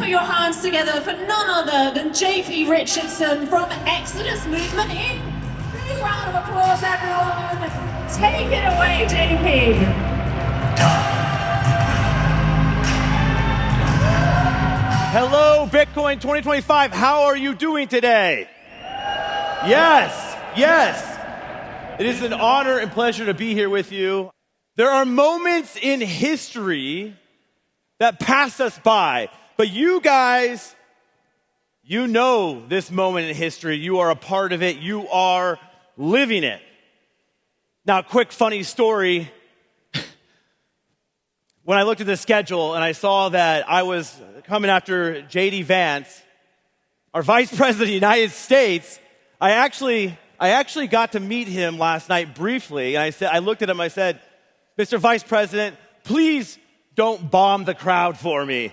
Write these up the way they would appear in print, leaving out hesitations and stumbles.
put your hands together for none other than JP Richardson from Exodus Movement Inc. Big round of applause, everyone. Take it away, JP. Hello, Bitcoin 2025. How are you doing today? Yes, yes. It is an honor and pleasure to be here with you. There are moments in history that pass us by, but you guys, you know this moment in history. You are a part of it. You are living it. Now, quick funny story. When I looked at the schedule and I saw that I was coming after J.D. Vance, our Vice President of the United States, I actually got to meet him last night briefly. And I looked at him, I said, Mr. Vice President, please don't bomb the crowd for me.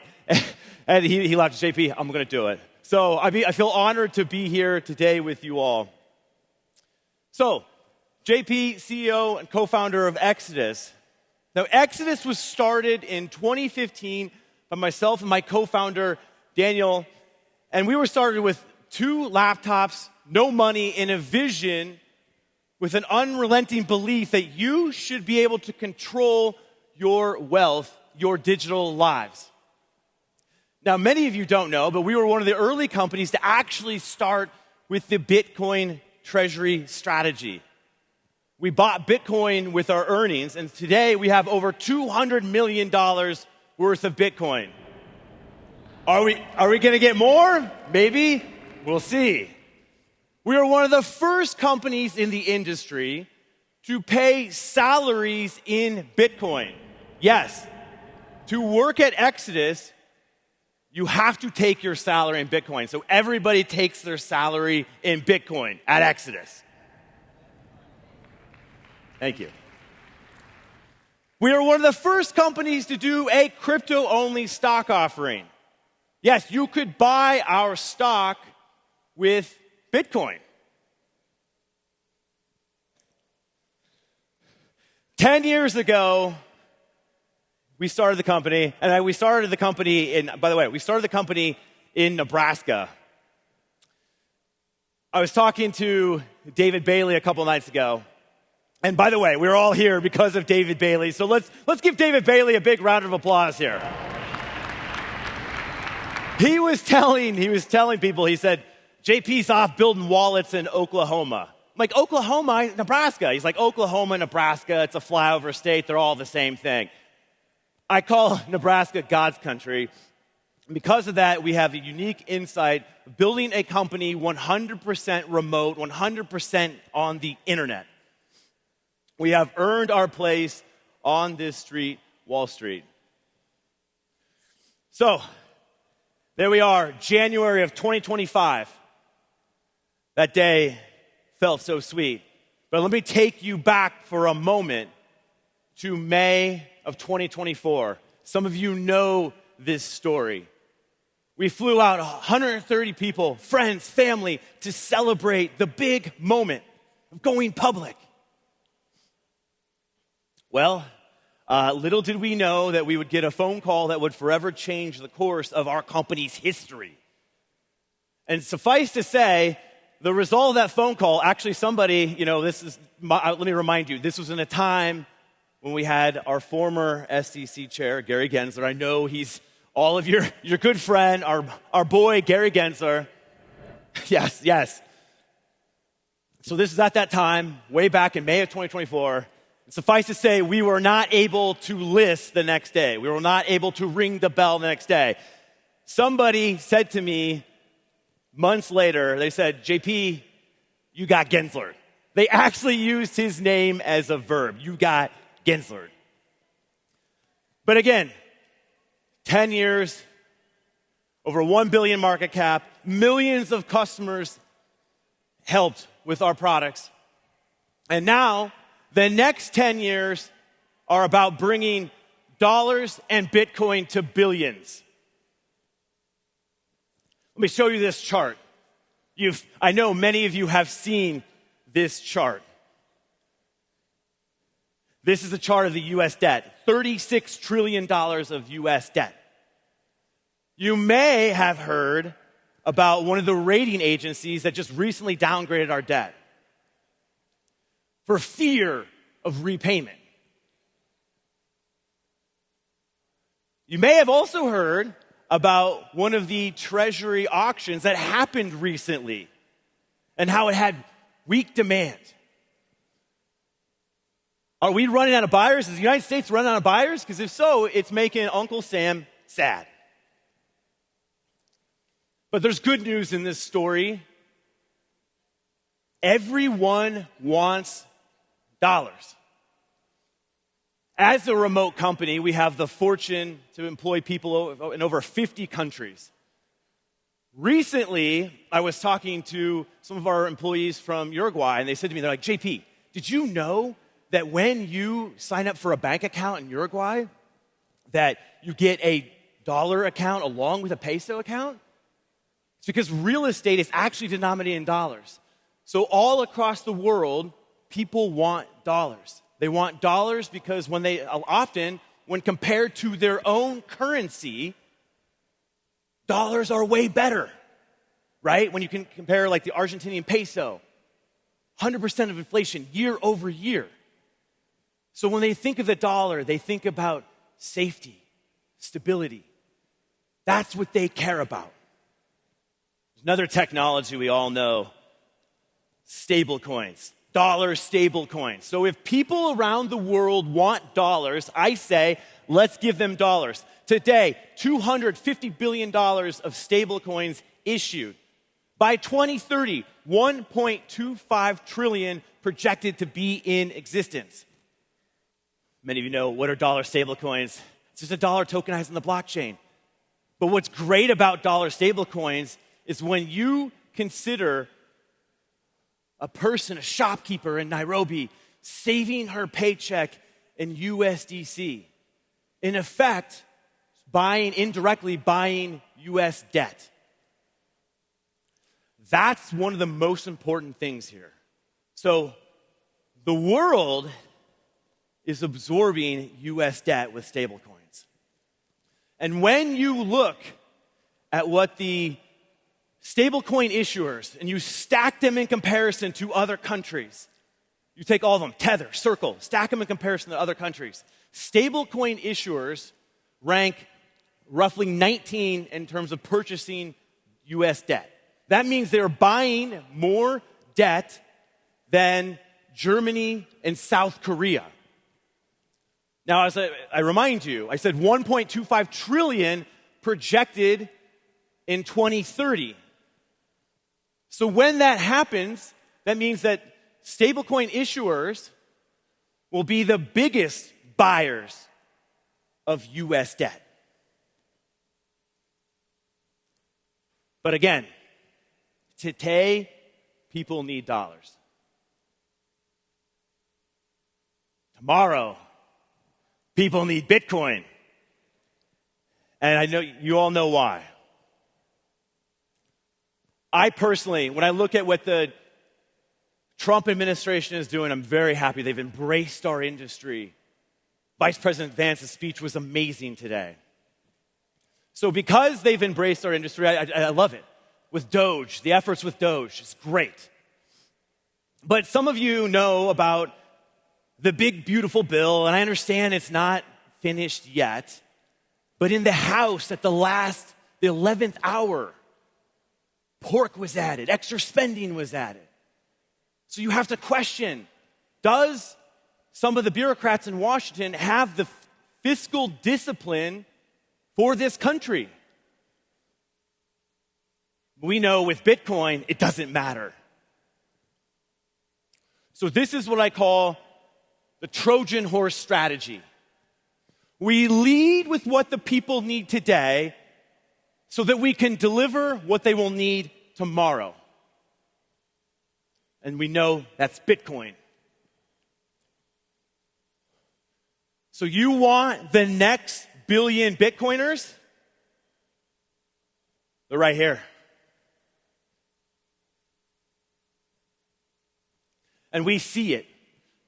And he laughed, JP, I'm going to do it. So I feel honored to be here today with you all. So, JP, CEO and co-founder of Exodus. Now, Exodus was started in 2015 by myself and my co-founder, Daniel. And we were started with 2 laptops, no money, and a vision with an unrelenting belief that you should be able to control your wealth, your digital lives. Now, many of you don't know, but we were one of the early companies to actually start with the Bitcoin treasury strategy. We bought Bitcoin with our earnings, and today we have over $200 million worth of Bitcoin. Are we going to get more? Maybe. We'll see. We are one of the first companies in the industry to pay salaries in Bitcoin. Yes, to work at Exodus, you have to take your salary in Bitcoin. So everybody takes their salary in Bitcoin at Exodus. Thank you. We are one of the first companies to do a crypto-only stock offering. Yes, you could buy our stock with Bitcoin. 10 years ago, we started the company, and we started the company in Nebraska. I was talking to David Bailey a couple nights ago. And by the way, we're all here because of David Bailey. So let's give David Bailey a big round of applause here. He was telling people, he said, JP's off building wallets in Oklahoma. I'm like, Oklahoma, Nebraska. He's like, Oklahoma, Nebraska, it's a flyover state. They're all the same thing. I call Nebraska God's country. And because of that, we have a unique insight of building a company 100% remote, 100% on the internet. We have earned our place on this street, Wall Street. So, there we are, January of 2025. That day felt so sweet. But let me take you back for a moment to May of 2024. Some of you know this story. We flew out 130 people, friends, family, to celebrate the big moment of going public. Well, little did we know that we would get a phone call that would forever change the course of our company's history. And suffice to say, the result of that phone call, actually somebody, let me remind you, this was in a time when we had our former SEC chair, Gary Genslered. I know he's all of your good friend, our boy, Gary Genslered. Yes. So this is at that time, way back in May of 2024. Suffice to say, we were not able to list the next day. We were not able to ring the bell the next day. Somebody said to me months later, they said, JP, you got Genslered. They actually used his name as a verb. You got Genslered. But again, 10 years, over 1 billion market cap, millions of customers helped with our products. And now, the next 10 years are about bringing dollars and Bitcoin to billions. Let me show you this chart. I know many of you have seen this chart. This is a chart of the U.S. debt, $36 trillion of U.S. debt. You may have heard about one of the rating agencies that just recently downgraded our debt for fear of repayment. You may have also heard about one of the treasury auctions that happened recently and how it had weak demand. Are we running out of buyers? Is the United States running out of buyers? Because if so, it's making Uncle Sam sad. But there's good news in this story. Everyone wants dollars. As a remote company, we have the fortune to employ people in over 50 countries. Recently, I was talking to some of our employees from Uruguay, and they said to me, they're like, JP, did you know that when you sign up for a bank account in Uruguay, that you get a dollar account along with a peso account? It's because real estate is actually denominated in dollars. So all across the world, people want dollars. They want dollars because when compared to their own currency, dollars are way better, right? When you can compare like the Argentinian peso, 100% of inflation year over year. So when they think of the dollar, they think about safety, stability. That's what they care about. Another technology we all know, stablecoins. Dollar stablecoins. So if people around the world want dollars, I say, let's give them dollars. Today, $250 billion of stablecoins issued. By 2030, 1.25 trillion projected to be in existence. Many of you know, what are dollar stablecoins? It's just a dollar tokenized in the blockchain. But what's great about dollar stablecoins is when you consider a person, a shopkeeper in Nairobi, saving her paycheck in USDC. In effect, indirectly buying US debt. That's one of the most important things here. So the world is absorbing US debt with stablecoins. And when you look at what the stablecoin issuers, and you stack them in comparison to other countries. You take all of them, Tether, Circle, stack them in comparison to other countries. Stablecoin issuers rank roughly 19 in terms of purchasing US debt. That means they're buying more debt than Germany and South Korea. Now, as I remind you, I said 1.25 trillion projected in 2030. So when that happens, that means that stablecoin issuers will be the biggest buyers of US debt. But again, today, people need dollars. Tomorrow, people need Bitcoin. And I know you all know why. I personally, when I look at what the Trump administration is doing, I'm very happy. They've embraced our industry. Vice President Vance's speech was amazing today. So because they've embraced our industry, I love it. With Doge, the efforts with Doge is great. But some of you know about the big, beautiful bill, and I understand it's not finished yet. But in the House at the 11th hour, pork was added, extra spending was added. So you have to question, does some of the bureaucrats in Washington have the fiscal discipline for this country? We know with Bitcoin, it doesn't matter. So this is what I call the Trojan horse strategy. We lead with what the people need today so that we can deliver what they will need tomorrow. And we know that's Bitcoin. So you want the next billion Bitcoiners? They're right here. And we see it.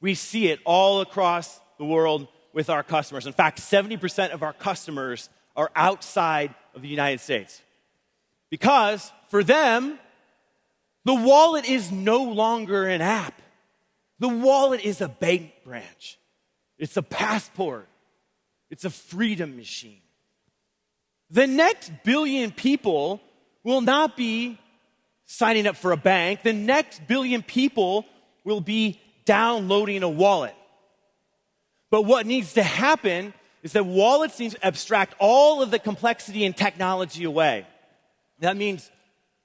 We see it all across the world with our customers. In fact, 70% of our customers are outside of of the United States. Because for them, the wallet is no longer an app. The wallet is a bank branch. It's a passport. It's a freedom machine. The next billion people will not be signing up for a bank. The next billion people will be downloading a wallet. But what needs to happen is that wallets need to abstract all of the complexity and technology away. That means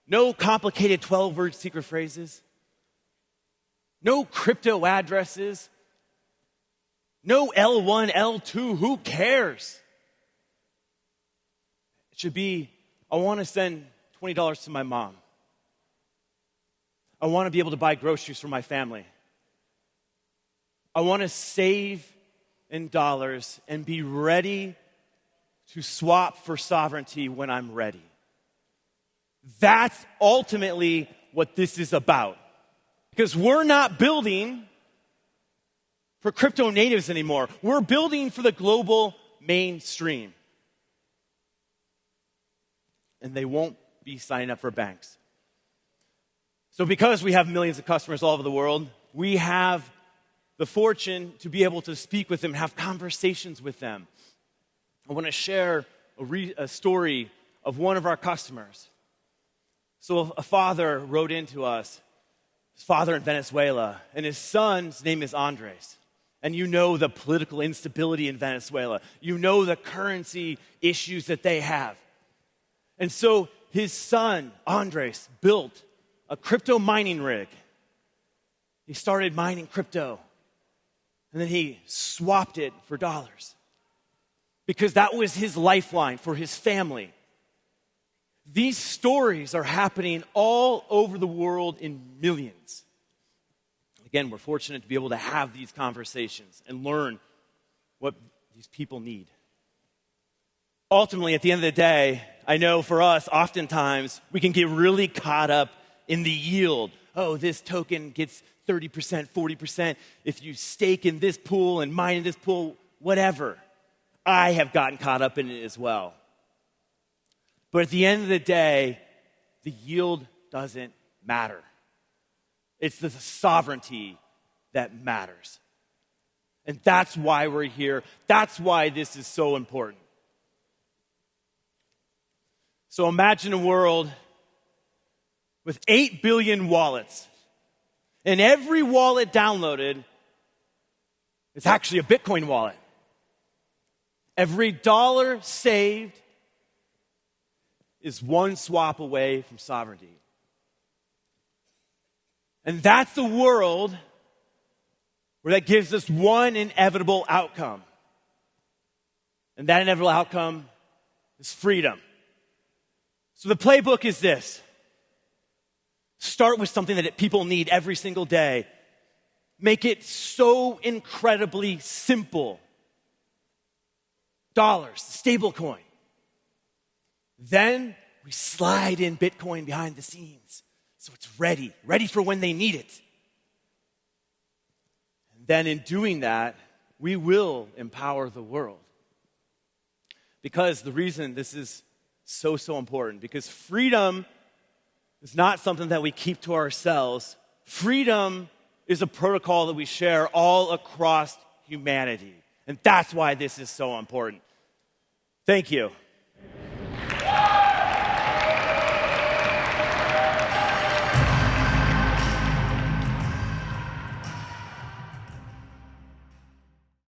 no complicated 12-word secret phrases, no crypto addresses, no L1, L2, who cares? It should be, I want to send $20 to my mom. I want to be able to buy groceries for my family. I want to save in dollars and be ready to swap for sovereignty when I'm ready. That's ultimately what this is about. Because we're not building for crypto natives anymore. We're building for the global mainstream. And they won't be signing up for banks. So because we have millions of customers all over the world, we have the fortune to be able to speak with them, have conversations with them. I want to share a story of one of our customers. So a father wrote into us, his father in Venezuela, and his son's name is Andres. And you know the political instability in Venezuela. You know the currency issues that they have. And so his son, Andres, built a crypto mining rig. He started mining crypto. And then he swapped it for dollars. Because that was his lifeline for his family. These stories are happening all over the world in millions. Again, we're fortunate to be able to have these conversations and learn what these people need. Ultimately, at the end of the day, I know for us, oftentimes, we can get really caught up in the yield. Oh, this token gets 30%, 40%. If you stake in this pool and mine in this pool, whatever. I have gotten caught up in it as well. But at the end of the day, the yield doesn't matter. It's the sovereignty that matters. And that's why we're here. That's why this is so important. So imagine a world with 8 billion wallets. And every wallet downloaded is actually a Bitcoin wallet. Every dollar saved is one swap away from sovereignty. And that's the world where that gives us one inevitable outcome. And that inevitable outcome is freedom. So the playbook is this. Start with something that people need every single day. Make it so incredibly simple. Dollars, stablecoin. Then we slide in Bitcoin behind the scenes so it's ready for when they need it. And then in doing that, we will empower the world. Because the reason this is so important, because freedom is not something that we keep to ourselves. Freedom is a protocol that we share all across humanity. And that's why this is so important. Thank you.